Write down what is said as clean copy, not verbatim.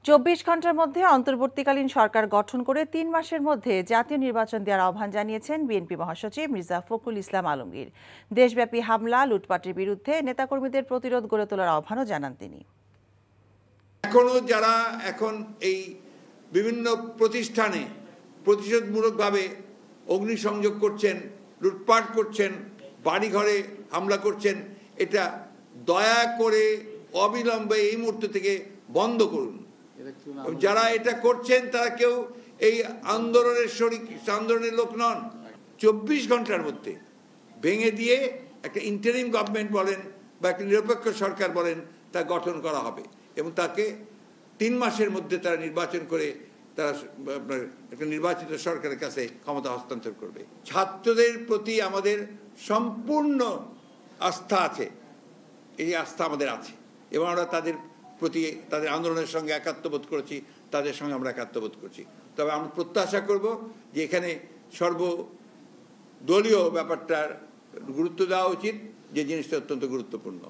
২৪ ঘন্টার মধ্যে অন্তর্বর্তীকালীন সরকার গঠন করে ৩ মাসের মধ্যে জাতীয় নির্বাচন দেওয়ার আহ্বান জানিয়েছেন বিএনপি মহাসচিব মির্জা ফখরুল ইসলাম আলমগীর। দেশব্যাপী হামলা লুটপাটের বিরুদ্ধে নেতাকর্মীদের প্রতিরোধ গড়ে তোলার আহ্বানও জানান তিনি। এখনো যারা এখন এই বিভিন্ন প্রতিষ্ঠানে প্রতিশোধমূলকভাবে অগ্নিসংযোগ করছেন, লুটপাট করছেন, বাড়িঘরে হামলা করছেন, এটা দয়া করে অবিলম্বে এই মুহূর্ত থেকে বন্ধ করুন। যারা এটা করছেন তারা কেউ এই আন্দোলনের লোক নন। ২৪ ঘন্টার মধ্যে ভেঙে দিয়ে একটা ইন্টারিম গভর্নমেন্ট বলেন বা একটা নিরপেক্ষ সরকার বলেন তা গঠন করা হবে এবং তাকে ৩ মাসের মধ্যে তারা নির্বাচন করে তারা একটা নির্বাচিত সরকারের কাছে ক্ষমতা হস্তান্তর করবে। ছাত্রদের প্রতি আমাদের সম্পূর্ণ আস্থা আছে, এই আস্থা আমাদের আছে এবং আমরা তাদের প্রতি তাদের আন্দোলনের সঙ্গে একাত্মবোধ করেছি, তাদের সঙ্গে আমরা একাত্মবোধ করছি। তবে আমরা প্রত্যাশা করব যে এখানে সর্বদলীয় ব্যাপারটার গুরুত্ব দেওয়া উচিত, যে জিনিসটা অত্যন্ত গুরুত্বপূর্ণ।